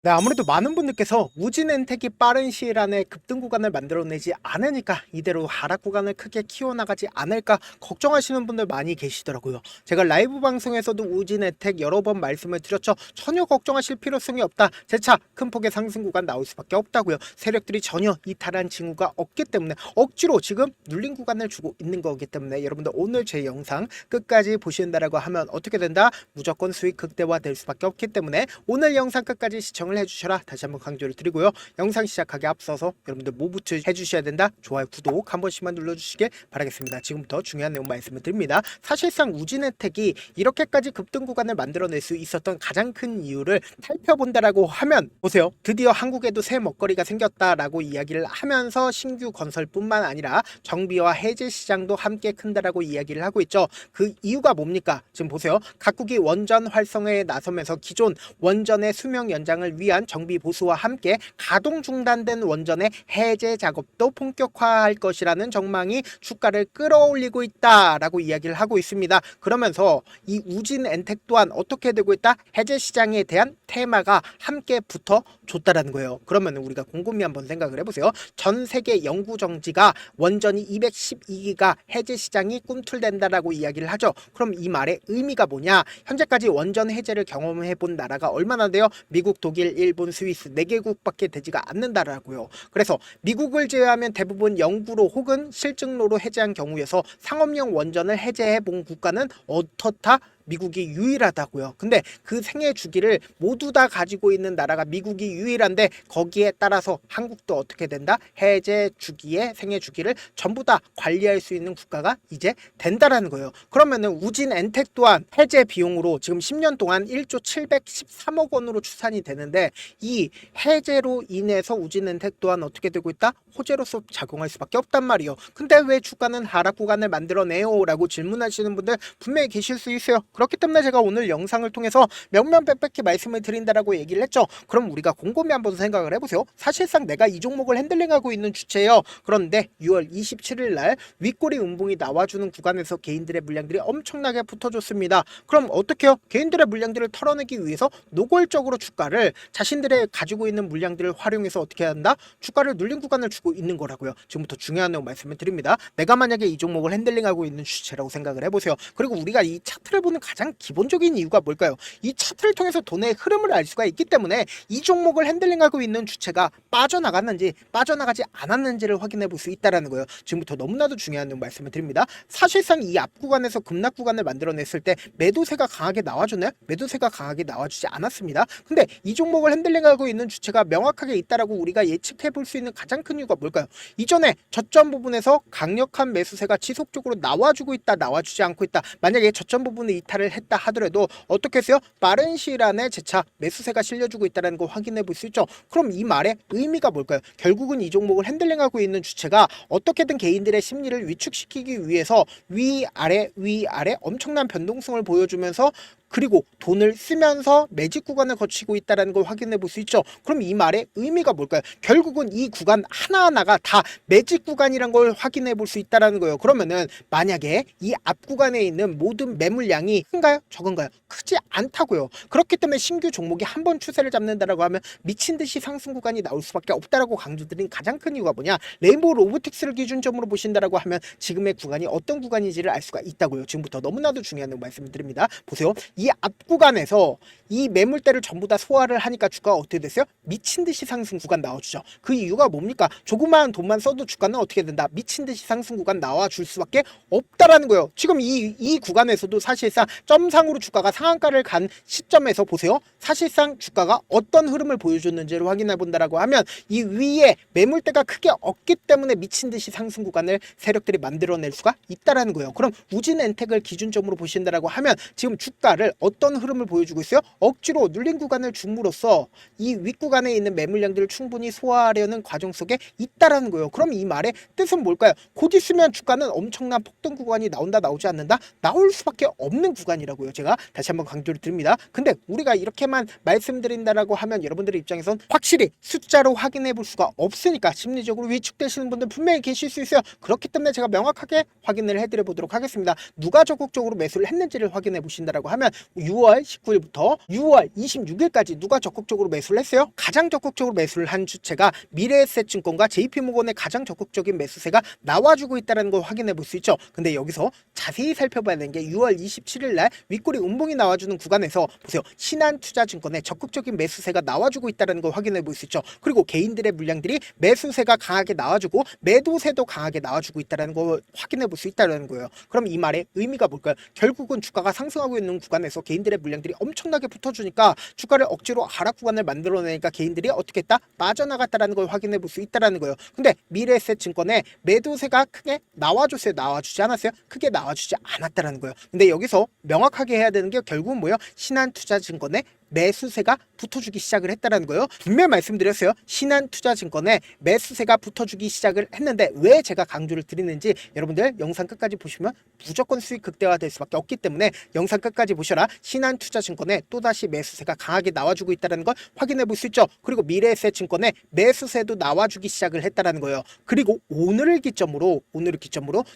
네, 아무래도 많은 분들께서 우진엔텍이 빠른 시일 안에 급등 구간을 만들어내지 않으니까 이대로 하락 구간을 크게 키워나가지 않을까 걱정하시는 분들 많이 계시더라고요. 제가 라이브 방송에서도 우진엔텍 여러 번 말씀을 드렸죠. 전혀 걱정하실 필요성이 없다. 재차 큰 폭의 상승 구간 나올 수밖에 없다고요. 세력들이 전혀 이탈한 징후가 없기 때문에 억지로 지금 눌린 구간을 주고 있는 거기 때문에 여러분들 오늘 제 영상 끝까지 보신다라고 하면 어떻게 된다? 무조건 수익 극대화될 수밖에 없기 때문에 오늘 영상 끝까지 시청을 해주셔라 다시 한번 강조를 드리고요. 영상 시작하기 앞서서 여러분들 뭐부터 해주셔야 된다? 좋아요, 구독 한 번씩만 눌러주시길 바라겠습니다. 지금부터 중요한 내용 말씀을 드립니다. 사실상 우진혜택이 이렇게까지 급등 구간을 만들어낼 수 있었던 가장 큰 이유를 살펴본다라고 하면 보세요. 드디어 한국에도 새 먹거리가 생겼다라고 이야기를 하면서 신규 건설뿐만 아니라 정비와 해제 시장도 함께 큰다라고 이야기를 하고 있죠. 그 이유가 뭡니까? 지금 보세요. 각국이 원전 활성화에 나서면서 기존 원전의 수명 연장을 위한 정비 보수와 함께 가동 중단된 원전의 해제 작업도 본격화할 것이라는 전망이 주가를 끌어올리고 있다라고 이야기를 하고 있습니다. 그러면서 이 우진엔텍 또한 어떻게 되고 있다? 해제 시장에 대한 테마가 함께 붙어줬다라는 거예요. 그러면 우리가 곰곰이 한번 생각을 해보세요. 전 세계 연구 정지가 원전이 212기가 해제 시장이 꿈틀댄다라고 이야기를 하죠. 그럼 이 말의 의미가 뭐냐? 현재까지 원전 해제를 경험해 본 나라가 얼마나 돼요? 미국, 독일, 일본, 스위스 4개국밖에 되지가 않는다라고요. 그래서 미국을 제외하면 대부분 영구로 혹은 실증로로 해제한 경우에서 상업용 원전을 해제해 본 국가는 어떻다? 미국이 유일하다고요. 근데 그 생애 주기를 모두 다 가지고 있는 나라가 미국이 유일한데 거기에 따라서 한국도 어떻게 된다? 해제 주기의 생애 주기를 전부 다 관리할 수 있는 국가가 이제 된다라는 거예요. 그러면은 우진엔텍 또한 해제 비용으로 지금 10년 동안 1조 713억 원으로 추산이 되는데 이 해제로 인해서 우진엔텍 또한 어떻게 되고 있다? 호재로서 작용할 수밖에 없단 말이에요. 근데 왜 주가는 하락 구간을 만들어내요? 라고 질문하시는 분들 분명히 계실 수 있어요. 그렇기 때문에 제가 오늘 영상을 통해서 명명백백히 말씀을 드린다라고 얘기를 했죠. 그럼 우리가 곰곰이 한번 생각을 해보세요. 사실상 내가 이 종목을 핸들링하고 있는 주체예요. 그런데 6월 27일 날 윗꼬리 음봉이 나와주는 구간에서 개인들의 물량들이 엄청나게 붙어줬습니다. 그럼 어떻게 해요? 개인들의 물량들을 털어내기 위해서 노골적으로 주가를 자신들의 가지고 있는 물량들을 활용해서 어떻게 한다? 주가를 눌린 구간을 주고 있는 거라고요. 지금부터 중요한 내용 말씀을 드립니다. 내가 만약에 이 종목을 핸들링하고 있는 주체라고 생각을 해보세요. 그리고 우리가 이 차트를 보는 가장 기본적인 이유가 뭘까요? 이 차트를 통해서 돈의 흐름을 알 수가 있기 때문에 이 종목을 핸들링하고 있는 주체가 빠져나갔는지 빠져나가지 않았는지를 확인해 볼 수 있다는 거예요. 지금부터 너무나도 중요한 내용 말씀을 드립니다. 사실상 이 앞 구간에서 급락 구간을 만들어냈을 때 매도세가 강하게 나와주나요? 매도세가 강하게 나와주지 않았습니다. 근데 이 종목을 핸들링하고 있는 주체가 명확하게 있다라고 우리가 예측해 볼 수 있는 가장 큰 이유가 뭘까요? 이전에 저점 부분에서 강력한 매수세가 지속적으로 나와주고 있다, 나와주지 않고 있다. 만약에 저점 부분에 이탈을 했다 하더라도 어떻게 했어요? 빠른 시일 안에 재차 매수세가 실려주고 있다는 걸 확인해 볼 수 있죠. 그럼 이 말의 의미가 뭘까요? 결국은 이 종목을 핸들링하고 있는 주체가 어떻게든 개인들의 심리를 위축시키기 위해서 위아래 엄청난 변동성을 보여주면서 그리고 돈을 쓰면서 매직 구간을 거치고 있다는 걸 확인해 볼 수 있죠. 그럼 이 말의 의미가 뭘까요? 결국은 이 구간 하나하나가 다 매직 구간이란 걸 확인해 볼 수 있다는 거예요. 그러면은 만약에 이 앞 구간에 있는 모든 매물량이 큰가요? 적은가요? 크지 않다고요. 그렇기 때문에 신규 종목이 한 번 추세를 잡는다라고 하면 미친 듯이 상승 구간이 나올 수밖에 없다라고 강조드린 가장 큰 이유가 뭐냐? 레인보우 로보틱스를 기준점으로 보신다라고 하면 지금의 구간이 어떤 구간인지를 알 수가 있다고요. 지금부터 너무나도 중요한 말씀을 드립니다. 보세요. 이 앞 구간에서 이 매물대를 전부 다 소화를 하니까 주가가 어떻게 됐어요? 미친 듯이 상승 구간 나와주죠. 그 이유가 뭡니까? 조그마한 돈만 써도 주가는 어떻게 된다? 미친 듯이 상승 구간 나와줄 수밖에 없다라는 거예요. 지금 이 구간에서도 사실상 점상으로 주가가 상한가를 간 시점에서 보세요. 사실상 주가가 어떤 흐름을 보여줬는지를 확인해 본다라고 하면 이 위에 매물대가 크게 없기 때문에 미친 듯이 상승 구간을 세력들이 만들어낼 수가 있다라는 거예요. 그럼 우진엔텍을 기준점으로 보신다라고 하면 지금 주가를 어떤 흐름을 보여주고 있어요? 억지로 눌린 구간을 줌으로써 이 윗구간에 있는 매물량들을 충분히 소화하려는 과정 속에 있다라는 거예요. 그럼 이 말의 뜻은 뭘까요? 곧 있으면 주가는 엄청난 폭등 구간이 나온다, 나오지 않는다? 나올 수밖에 없는 구간이라고요. 제가 다시 한번 강조를 드립니다. 근데 우리가 이렇게만 말씀드린다라고 하면 여러분들의 입장에선 확실히 숫자로 확인해 볼 수가 없으니까 심리적으로 위축되시는 분들 분명히 계실 수 있어요. 그렇기 때문에 제가 명확하게 확인을 해드려 보도록 하겠습니다. 누가 적극적으로 매수를 했는지를 확인해 보신다라고 하면 6월 19일부터 6월 26일까지 누가 적극적으로 매수를 했어요? 가장 적극적으로 매수를 한 주체가 미래에셋증권과 JP모건의 가장 적극적인 매수세가 나와주고 있다는 걸 확인해 볼 수 있죠. 근데 여기서 자세히 살펴봐야 되는 게 6월 27일 날 윗꼬리 음봉이 나와주는 구간에서 보세요. 신한투자증권의 적극적인 매수세가 나와주고 있다는 걸 확인해 볼 수 있죠. 그리고 개인들의 물량들이 매수세가 강하게 나와주고 매도세도 강하게 나와주고 있다는 걸 확인해 볼 수 있다는 거예요. 그럼 이 말의 의미가 뭘까요? 결국은 주가가 상승하고 있는 구간에서 개인들의 물량들이 엄청나게 붙어주니까 주가를 억지로 하락 구간을 만들어내니까 개인들이 어떻게 했다? 빠져나갔다는 걸 확인해 볼 수 있다는 거예요. 근데 미래에셋증권의 매도세가 크게 나와줬어요? 나와주지 않았어요? 크게 나와주지 않았다는 거예요. 근데 여기서 명확하게 해야 되는 게 결국은 뭐예요? 신한투자증권의 매수세가 붙어주기 시작을 했다는 거예요. 분명히 말씀드렸어요. 신한투자증권에 매수세가 붙어주기 시작을 했는데 왜 제가 강조를 드리는지 여러분들 영상 끝까지 보시면 무조건 수익 극대화될 수밖에 없기 때문에 영상 끝까지 보셔라. 신한투자증권에 또다시 매수세가 강하게 나와주고 있다는 걸 확인해 볼 수 있죠. 그리고 미래에셋증권에 매수세도 나와주기 시작을 했다는 거예요. 그리고 오늘을 기점으로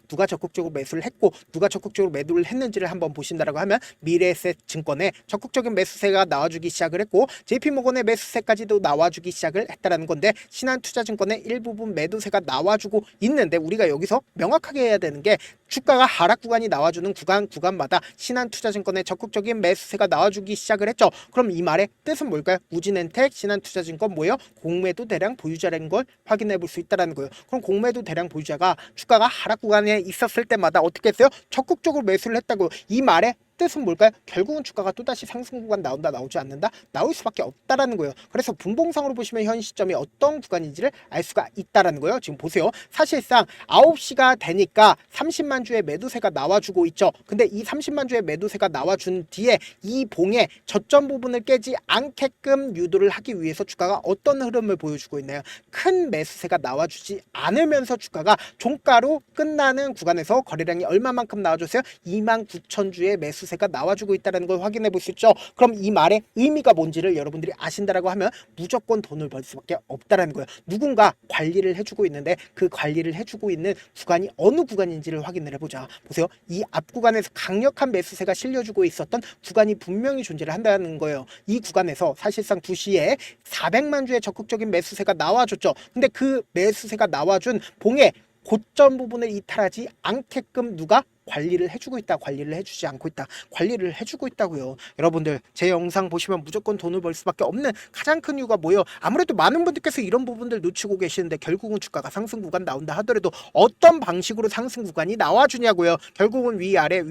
누가 적극적으로 매수를 했고 누가 적극적으로 매도를 했는지를 한번 보신다라고 하면 미래에셋증권에 적극적인 매수세가 나와주기 시작을 했고 JP모건의 매수세까지도 나와주기 시작을 했다는 건데 신한투자증권의 일부분 매도세가 나와주고 있는데 우리가 여기서 명확하게 해야 되는 게 주가가 하락 구간이 나와주는 구간마다 신한투자증권의 적극적인 매수세가 나와주기 시작을 했죠. 그럼 이 말의 뜻은 뭘까요? 우진엔텍, 신한투자증권 뭐예요? 공매도 대량 보유자라는 걸 확인해 볼 수 있다는 거예요. 그럼 공매도 대량 보유자가 주가가 하락 구간에 있었을 때마다 어떻게 했어요? 적극적으로 매수를 했다고요. 이 말의 뜻은 뭘까요? 결국은 주가가 또다시 상승 구간 나온다 나오지 않는다 나올 수밖에 없다라는 거예요. 그래서 분봉상으로 보시면 현 시점이 어떤 구간인지를 알 수가 있다라는 거예요. 지금 보세요. 사실상 9시가 되니까 30만 주의 매도세가 나와주고 있죠. 근데 이 30만 주의 매도세가 나와준 뒤에 이 봉의 저점 부분을 깨지 않게끔 유도를 하기 위해서 주가가 어떤 흐름을 보여주고 있나요? 큰 매수세가 나와주지 않으면서 주가가 종가로 끝나는 구간에서 거래량이 얼마만큼 나와줬어요? 29,000주의 매수 세가 나와주고 있다는 걸 확인해 볼 수 있죠. 그럼 이 말의 의미가 뭔지를 여러분들이 아신다라고 하면 무조건 돈을 벌 수밖에 없다라는 거예요. 누군가 관리를 해주고 있는데 그 관리를 해주고 있는 구간이 어느 구간인지를 확인을 해보자. 보세요. 이 앞 구간에서 강력한 매수세가 실려주고 있었던 구간이 분명히 존재를 한다는 거예요. 이 구간에서 사실상 2시에 400만 주의 적극적인 매수세가 나와줬죠. 근데 그 매수세가 나와준 봉의 고점 부분을 이탈하지 않게끔 누가 관리를 해주고 있다, 관리를 해주지 않고 있다, 관리를 해주고 있다고요. 여러분들 제 영상 보시면 무조건 돈을 벌 수밖에 없는 가장 큰 이유가 뭐예요? 아무래도 많은 분들께서 이런 부분들 놓치고 계시는데 결국은 주가가 상승 구간 나온다 하더라도 어떤 방식으로 상승 구간이 나와주냐고요. 결국은 위아래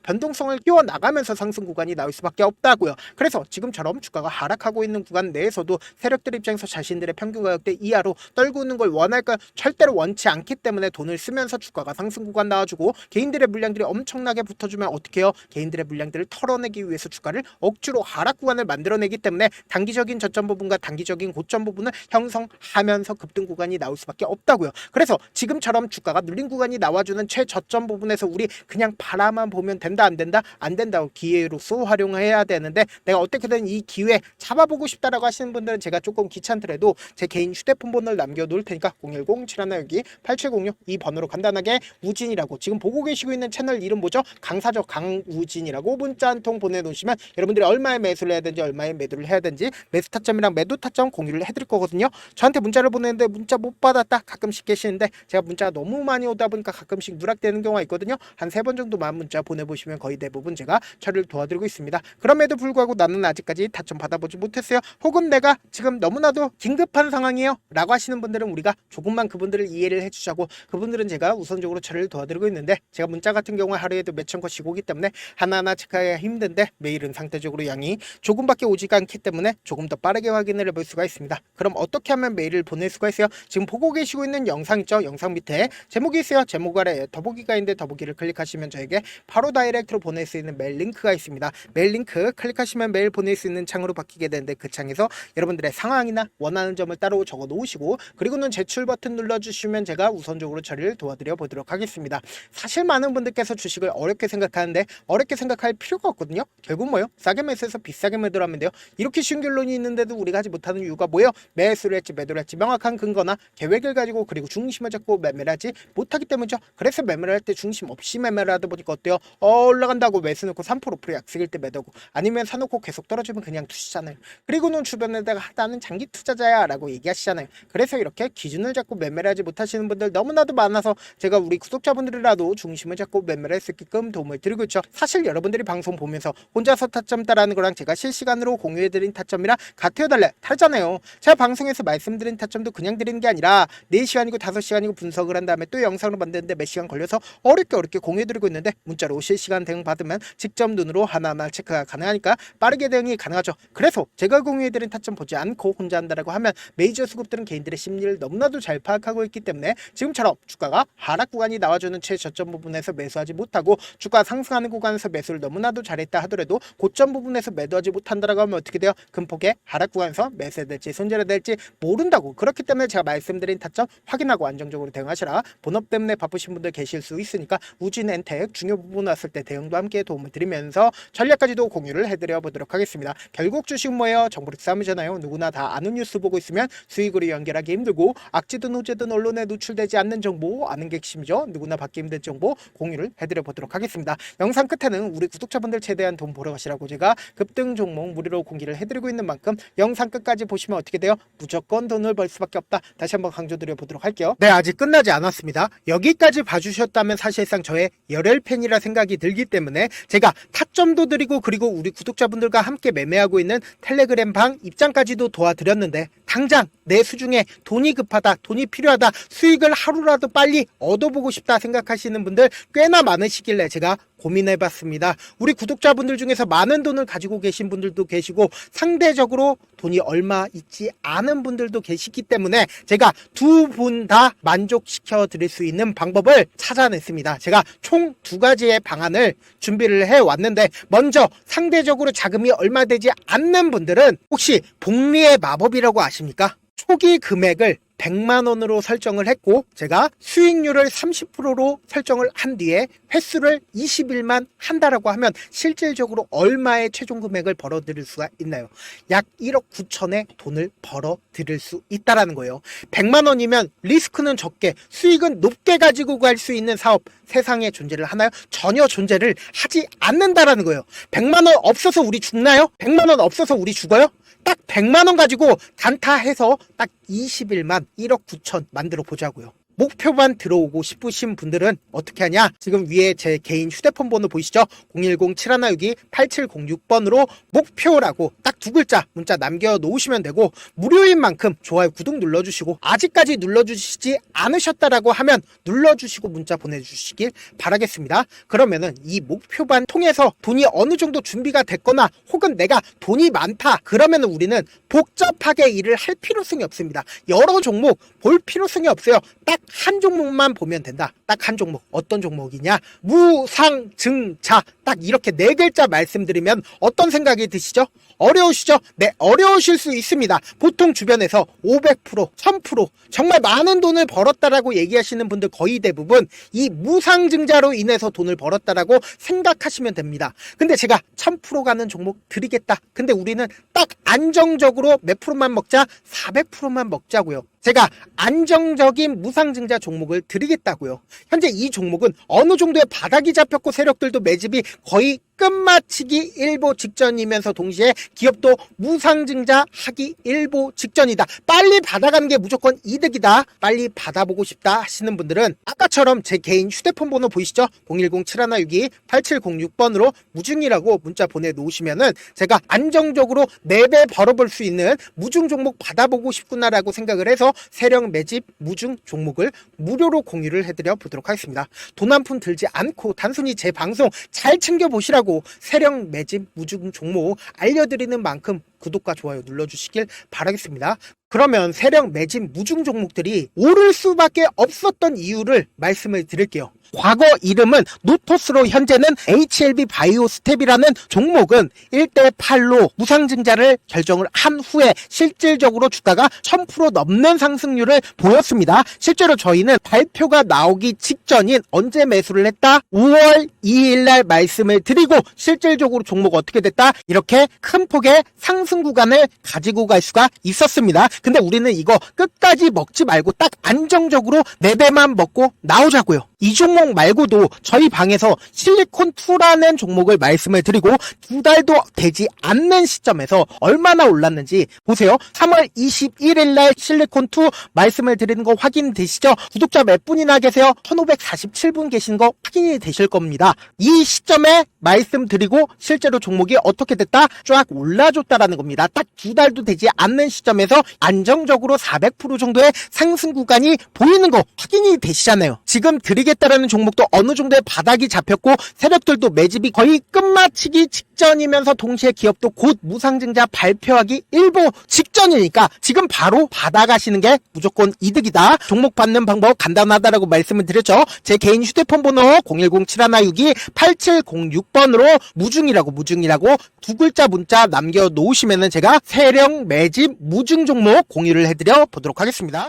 변동성을 끼워 나가면서 상승 구간이 나올 수밖에 없다고요. 그래서 지금처럼 주가가 하락하고 있는 구간 내에서도 세력들 입장에서 자신들의 평균 가격대 이하로 떨구는 걸 원할까? 절대로 원치 않기 때문에 돈을 쓰면서 주가가 상승 구간 나와주고 개인들의 물량들이 엄청나게 붙어주면 어떻게 해요? 개인들의 물량들을 털어내기 위해서 주가를 억지로 하락 구간을 만들어내기 때문에 단기적인 저점 부분과 단기적인 고점 부분을 형성하면서 급등 구간이 나올 수밖에 없다고요. 그래서 지금처럼 주가가 눌린 구간이 나와주는 최저점 부분에서 우리 그냥 바라만 보면 된다 안 된다? 안 된다고 기회로서 활용해야 되는데 내가 어떻게든 이 기회 잡아보고 싶다라고 하시는 분들은 제가 조금 귀찮더라도 제 개인 휴대폰 번호를 남겨놓을 테니까 010-712-8706 이 번호로 간단하게 우진이라고 지금 보고 계시고 있는 채널 이름 뭐죠? 강사적 강우진이라고 문자 한 통 보내놓으시면 여러분들이 얼마에 매수를 해야 되는지 얼마에 매도를 해야 되는지 매수 타점이랑 매도 타점 공유를 해드릴 거거든요. 저한테 문자를 보내는데 문자 못 받았다 가끔씩 계시는데 제가 문자가 너무 많이 오다 보니까 가끔씩 누락되는 경우가 있거든요. 한 3번 정도만 문자 보내보시면 거의 대부분 제가 처리를 도와드리고 있습니다. 그럼에도 불구하고 나는 아직까지 타점 받아보지 못했어요. 혹은 내가 지금 너무나도 긴급한 상황이에요 라고 하시는 분들은 우리가 조금만 그분들을 이해를 해주자고 그분들은 제가 우선적으로 처리를 도와드리고 있는데 제가 문자 같은 경우에 하루에도 몇천 건씩 오기 때문에 하나하나 체크하기가 힘든데 메일은 상대적으로 양이 조금밖에 오지가 않기 때문에 조금 더 빠르게 확인을 해볼 수가 있습니다. 그럼 어떻게 하면 메일을 보낼 수가 있어요? 지금 보고 계시고 있는 영상 있죠? 영상 밑에 제목이 있어요. 제목 아래 더보기가 있는데 더보기를 클릭하시면 저에게 바로 다이렉트로 보낼 수 있는 메일 링크가 있습니다. 메일 링크 클릭하시면 메일 보낼 수 있는 창으로 바뀌게 되는데 그 창에서 여러분들의 상황이나 원하는 점을 따로 적어 놓으시고 그리고는 제출 버튼 눌러주시면 제가 우선적으로 처리를 도와드려 보도록 하겠습니다. 사실 많은 분들께서 주식을 어렵게 생각하는데 어렵게 생각할 필요가 없거든요. 결국 뭐요? 싸게 매수해서 비싸게 매도를 하면 돼요. 이렇게 쉬운 결론이 있는데도 우리가 하지 못하는 이유가 뭐예요? 매수를 했지 매도를 했지 명확한 근거나 계획을 가지고 그리고 중심을 잡고 매매를 하지 못하기 때문이죠. 그래서 매매를 할 때 중심 없이 매매를 하다 보니까 어때요? 올라간다고 매수 넣고 3% 약속일 때 매도고 아니면 사놓고 계속 떨어지면 그냥 투시잖아요. 그리고는 주변에다가 나는 장기 투자자야 라고 얘기하시잖아요. 그래서 이렇게 기준을 잡고 매매를 하지 못하시는 분들 너무나도 많아서 제가 우리 구독자분들이라도 중심을 잡고 매매를 할 수 있게끔 도움을 드리고 있죠. 사실 여러분들이 방송 보면서 혼자서 타점 따라하는 거랑 제가 실시간으로 공유해드린 타점이랑 같아요 달라요? 다르잖아요. 제가 방송에서 말씀드린 타점도 그냥 드리는 게 아니라 4시간이고 5시간이고 분석을 한 다음에 또 영상으로 만드는데 몇 시간 걸려서 어렵게 공유해드리고 있는데 문자로 실시간 대응 받으면 직접 눈으로 하나하나 체크가 가능하니까 빠르게 대응이 가능하죠. 그래서 제가 공유해드린 타점 보지 않고 혼자 한다라고 하면 메이저 수급들은 개인들의 심리를 너무나도 잘 파악하고 있기 때문에 지금처럼 주가가 하락 구간이 나와주는 최저점 부분에서 매수하지 못하고 주가 상승하는 구간에서 매수를 너무나도 잘했다 하더라도 고점 부분에서 매도하지 못한다라고 하면 어떻게 돼요? 큰 폭의 하락 구간에서 매수해야 될지 손절해야 될지 모른다고. 그렇기 때문에 제가 말씀드린 타점 확인하고 안정적으로 대응하시라. 본업 때문에 바쁘신 분들 계실 수 있으니까 우진 엔텍 중요 부분 왔을 때 대응도 함께 도움을 드리면서 전략까지도 공유를 해드려 보도록 하겠습니다. 결국 주식은 뭐예요? 정보력 싸움이잖아요. 누구나 다 아는 뉴스 보고 있으면 수익으로 연결하기 힘들고 악재든 호재든 언론에 노출되지 않는 정보 아는 게 핵심이죠. 누구나 받기 힘든 정보 공유를 해드려 보도록 하겠습니다. 영상 끝에는 우리 구독자분들 최대한 돈 벌어 가시라고 제가 급등 종목 무료로 공개를 해드리고 있는 만큼 영상 끝까지 보시면 어떻게 돼요? 무조건 돈을 벌 수밖에 없다. 다시 한번 강조드려 보도록 할게요. 네, 아직 끝나지 않았습니다. 여기까지 봐주셨다면 사실상 저의 열혈 팬이라 생각이 들기 때문에 제가 타점도 드리고 그리고 우리 구독자분들과 함께 매매하고 있는 텔레그램 방 입장까지도 도와드렸는데 당장 내 수중에 돈이 급하다, 돈이 필요하다, 수익을 하루라도 빨리 얻어보고 싶다 생각하시는 분들 꽤나 많으시길래 제가 고민해봤습니다. 우리 구독자분들 중에서 많은 돈을 가지고 계신 분들도 계시고 상대적으로 돈이 얼마 있지 않은 분들도 계시기 때문에 제가 두 분 다 만족시켜 드릴 수 있는 방법을 찾아냈습니다. 제가 총 2가지의 방안을 준비를 해왔는데 먼저 상대적으로 자금이 얼마 되지 않는 분들은 혹시 복리의 마법이라고 아십니까? 초기 금액을 100만원으로 설정을 했고 제가 수익률을 30%로 설정을 한 뒤에 횟수를 20일만 한다라고 하면 실질적으로 얼마의 최종 금액을 벌어들일 수가 있나요? 약 1억 9천의 돈을 벌어들일 수 있다라는 거예요. 100만원이면 리스크는 적게 수익은 높게 가지고 갈 수 있는 사업 세상에 존재를 하나요? 전혀 존재를 하지 않는다라는 거예요. 100만원 없어서 우리 죽나요? 100만원 없어서 우리 죽어요? 딱 100만원 가지고 단타해서 딱 20일만 1억 9천 만들어 보자고요. 목표만 들어오고 싶으신 분들은 어떻게 하냐? 지금 위에 제 개인 휴대폰 번호 보이시죠? 010-7162-8706번으로 목표라고 딱 2글자 문자 남겨놓으시면 되고 무료인 만큼 좋아요 구독 눌러주시고 아직까지 눌러주시지 않으셨다라고 하면 눌러주시고 문자 보내주시길 바라겠습니다. 그러면은 이 목표반 통해서 돈이 어느 정도 준비가 됐거나 혹은 내가 돈이 많다 그러면은 우리는 복잡하게 일을 할 필요성이 없습니다. 여러 종목 볼 필요성이 없어요. 딱 한 종목만 보면 된다. 딱 한 종목. 어떤 종목이냐? 무상증자. 딱 이렇게 4글자 말씀드리면 어떤 생각이 드시죠? 어려우시죠? 네, 어려우실 수 있습니다. 보통 주변에서 500%, 1000% 정말 많은 돈을 벌었다라고 얘기하시는 분들 거의 대부분 이 무상증자로 인해서 돈을 벌었다라고 생각하시면 됩니다. 근데 제가 1000% 가는 종목 드리겠다. 근데 우리는 딱 안정적으로 몇 프로만 먹자? 400%만 먹자고요. 제가 안정적인 무상증자 종목을 드리겠다고요. 현재 이 종목은 어느 정도의 바닥이 잡혔고 세력들도 매집이 거의 끝마치기 일보 직전이면서 동시에 기업도 무상증자 하기 일보 직전이다. 빨리 받아가는 게 무조건 이득이다. 빨리 받아보고 싶다 하시는 분들은 아까처럼 제 개인 휴대폰 번호 보이시죠? 010-7162-8706번으로 무중이라고 문자 보내놓으시면은 제가 안정적으로 4배 벌어볼 수 있는 무중 종목 받아보고 싶구나라고 생각을 해서 세력 매집 무중 종목을 무료로 공유를 해드려 보도록 하겠습니다. 돈 한 푼 들지 않고 단순히 제 방송 잘 챙겨보시라고 세력 매집 무중 종목 알려드리는 만큼 구독과 좋아요 눌러주시길 바라겠습니다. 그러면 세력 매집 무중 종목들이 오를 수밖에 없었던 이유를 말씀을 드릴게요. 과거 이름은 노토스로 현재는 HLB 바이오스텝이라는 종목은 1대8로 무상증자를 결정을 한 후에 실질적으로 주가가 1000% 넘는 상승률을 보였습니다. 실제로 저희는 발표가 나오기 직전인 언제 매수를 했다? 5월 2일 날 말씀을 드리고 실질적으로 종목 어떻게 됐다? 이렇게 큰 폭의 상승 구간을 가지고 갈 수가 있었습니다. 근데 우리는 이거 끝까지 먹지 말고 딱 안정적으로 4배만 먹고 나오자고요. 이 종목 말고도 저희 방에서 실리콘2라는 종목을 말씀을 드리고 2달도 되지 않는 시점에서 얼마나 올랐는지 보세요. 3월 21일 날 실리콘2 말씀을 드리는 거 확인되시죠? 구독자 몇 분이나 계세요? 1547분 계신 거 확인이 되실 겁니다. 이 시점에 말씀드리고 실제로 종목이 어떻게 됐다? 쫙 올라줬다라는 겁니다. 딱 2달도 되지 않는 시점에서 안정적으로 400% 정도의 상승 구간이 보이는 거 확인이 되시잖아요. 지금 드리겠다라는 종목도 어느 정도의 바닥이 잡혔고 세력들도 매집이 거의 끝마치기 직전이면서 동시에 기업도 곧 무상증자 발표하기 일보 직전이니까 지금 바로 받아가시는 게 무조건 이득이다. 종목 받는 방법 간단하다라고 말씀을 드렸죠. 제 개인 휴대폰 번호 010-7162-8706번으로 무중이라고 두 글자 문자 남겨놓으시면은 제가 세력 매집 무중 종목 공유를 해드려 보도록 하겠습니다.